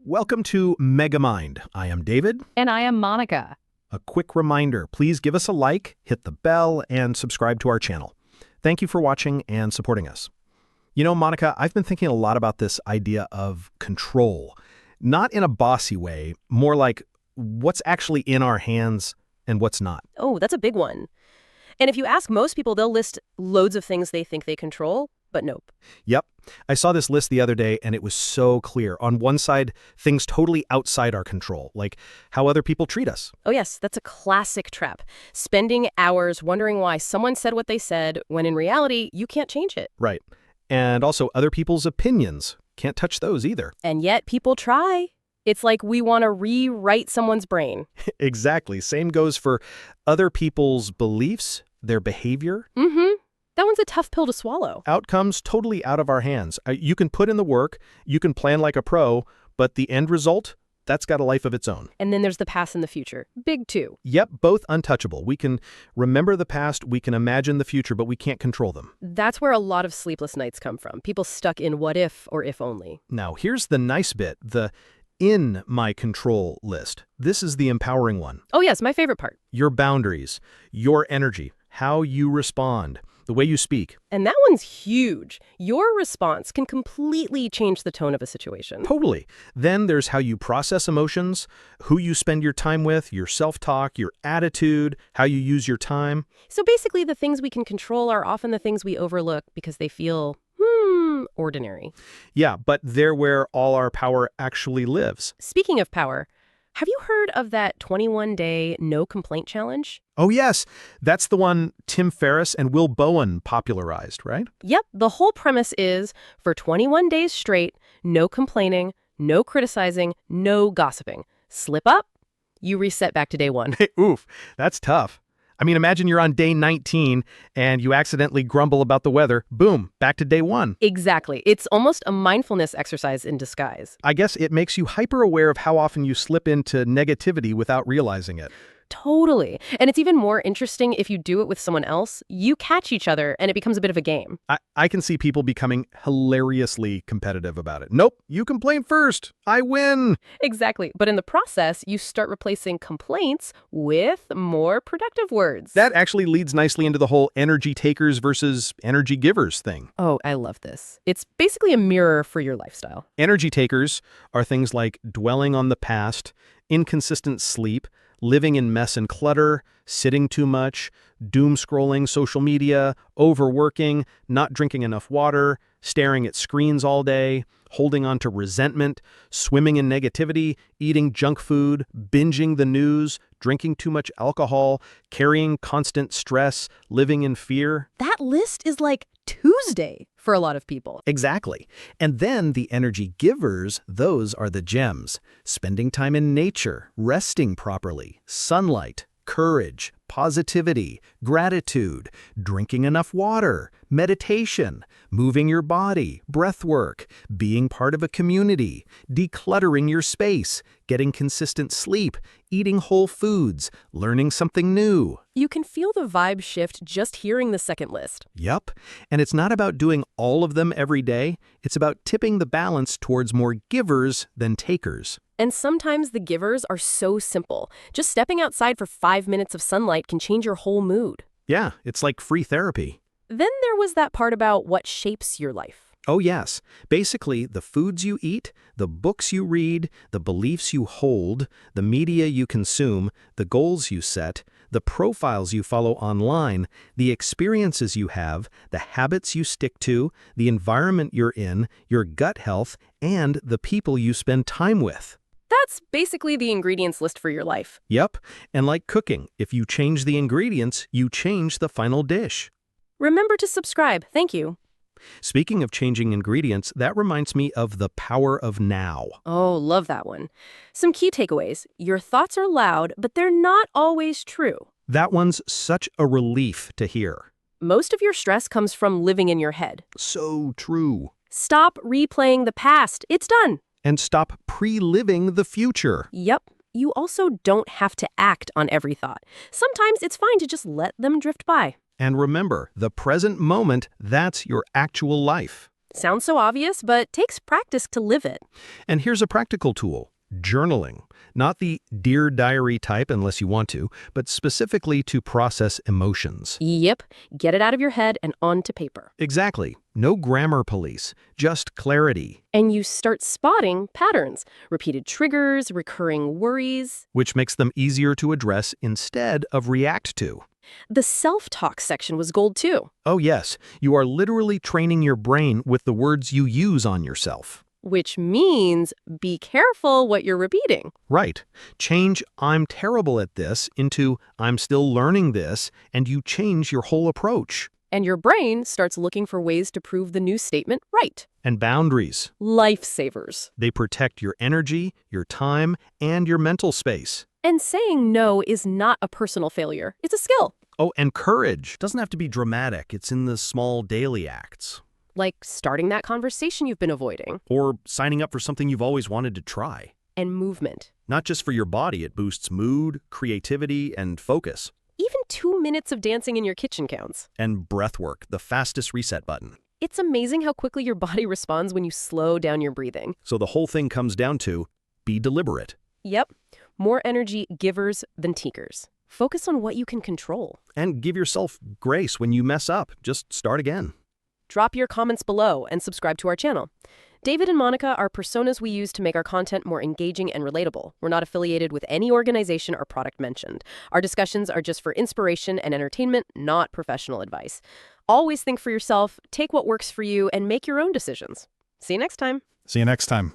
Welcome to Megamind. I am David. And I am Monica. A quick reminder, please give us a like, hit the bell, and subscribe to our channel. Thank you for watching and supporting us. You know, Monica, I've been thinking a lot about this idea of control. Not in a bossy way, more like what's actually in our hands and what's not. Oh, that's a big one. And if you ask most people, they'll list loads of things they think they control, but nope. Yep. I saw this list the other day, and it was so clear. On one side, things totally outside our control, like how other people treat us. Oh yes, that's a classic trap. Spending hours wondering why someone said what they said, when in reality, you can't change it. Right. And also other people's opinions. Can't touch those either. And yet people try. It's like we want to rewrite someone's brain. Exactly. Same goes for other people's beliefs, their behavior. Mm-hmm. That one's a tough pill to swallow. Outcomes totally out of our hands. You can put in the work, you can plan like a pro, but the end result, that's got a life of its own. And then there's the past and the future. Big too. Yep, both untouchable. We can remember the past, we can imagine the future, but we can't control them. That's where a lot of sleepless nights come from. People stuck in what if or if only. Now, here's the nice bit, the in my control list. This is the empowering one. Oh yes, my favorite part. Your boundaries, your energy, how you respond, the way you speak. And that one's huge. Your response can completely change the tone of a situation. Totally. Then there's how you process emotions, who you spend your time with, your self-talk, your attitude, how you use your time. So basically, the things we can control are often the things we overlook because they feel, ordinary. Yeah, but they're where all our power actually lives. Speaking of power, have you heard of that 21-day no complaint challenge? Oh, yes. That's the one Tim Ferriss and Will Bowen popularized, right? Yep. The whole premise is for 21 days straight, no complaining, no criticizing, no gossiping. Slip up, you reset back to day one. Oof, that's tough. I mean, imagine you're on day 19 and you accidentally grumble about the weather. Boom, back to day 1. Exactly. It's almost a mindfulness exercise in disguise. I guess it makes you hyper-aware of how often you slip into negativity without realizing it. Totally. And it's even more interesting if you do it with someone else. You catch each other and it becomes a bit of a game. I can see people becoming hilariously competitive about it. Nope, you complain first. I win. Exactly. But in the process, you start replacing complaints with more productive words. That actually leads nicely into the whole energy takers versus energy givers thing. Oh, I love this. It's basically a mirror for your lifestyle. Energy takers are things like dwelling on the past, inconsistent sleep, living in mess and clutter, sitting too much, doom-scrolling social media, overworking, not drinking enough water, staring at screens all day, holding on to resentment, swimming in negativity, eating junk food, binging the news, drinking too much alcohol, carrying constant stress, living in fear. That list is like Tuesday for a lot of people. Exactly. And then the energy givers, those are the gems. Spending time in nature, resting properly, sunlight, courage, positivity, gratitude, drinking enough water, meditation, moving your body, breath work, being part of a community, decluttering your space, getting consistent sleep, eating whole foods, learning something new. You can feel the vibe shift just hearing the second list. Yup. And it's not about doing all of them every day. It's about tipping the balance towards more givers than takers. And sometimes the givers are so simple. Just stepping outside for 5 minutes of sunlight can change your whole mood. Yeah, it's like free therapy. Then there was that part about what shapes your life. Oh, yes. Basically, the foods you eat, the books you read, the beliefs you hold, the media you consume, the goals you set, the profiles you follow online, the experiences you have, the habits you stick to, the environment you're in, your gut health, and the people you spend time with. That's basically the ingredients list for your life. Yep. And like cooking, if you change the ingredients, you change the final dish. Remember to subscribe. Thank you. Speaking of changing ingredients, that reminds me of the power of now. Oh, love that one. Some key takeaways. Your thoughts are loud, but they're not always true. That one's such a relief to hear. Most of your stress comes from living in your head. So true. Stop replaying the past. It's done. And stop pre-living the future. Yep. You also don't have to act on every thought. Sometimes it's fine to just let them drift by. And remember, the present moment, that's your actual life. Sounds so obvious, but takes practice to live it. And here's a practical tool: journaling. Not the Dear Diary type unless you want to, but specifically to process emotions. Yep, get it out of your head and onto paper. Exactly. No grammar police, just clarity, And you start spotting patterns, repeated triggers, recurring worries. which makes them easier to address instead of react to. The self-talk section was gold too, Oh yes, you are literally training your brain with the words you use on yourself. which means be careful what you're repeating. Right. Change "I'm terrible at this" into "I'm still learning this," and you change your whole approach. And your brain starts looking for ways to prove the new statement right. And boundaries. Lifesavers. They protect your energy, your time, and your mental space. And saying no is not a personal failure. It's a skill. Oh, and courage. Doesn't have to be dramatic. It's in the small daily acts. Like starting that conversation you've been avoiding. Or signing up for something you've always wanted to try. And movement. Not just for your body, it boosts mood, creativity, and focus. Even 2 minutes of dancing in your kitchen counts. And breath work, the fastest reset button. It's amazing how quickly your body responds when you slow down your breathing. So the whole thing comes down to be deliberate. Yep. More energy givers than takers. Focus on what you can control. And give yourself grace when you mess up. Just start again. Drop your comments below and subscribe to our channel. David and Monica are personas we use to make our content more engaging and relatable. We're not affiliated with any organization or product mentioned. Our discussions are just for inspiration and entertainment, not professional advice. Always think for yourself, take what works for you, and make your own decisions. See you next time. See you next time.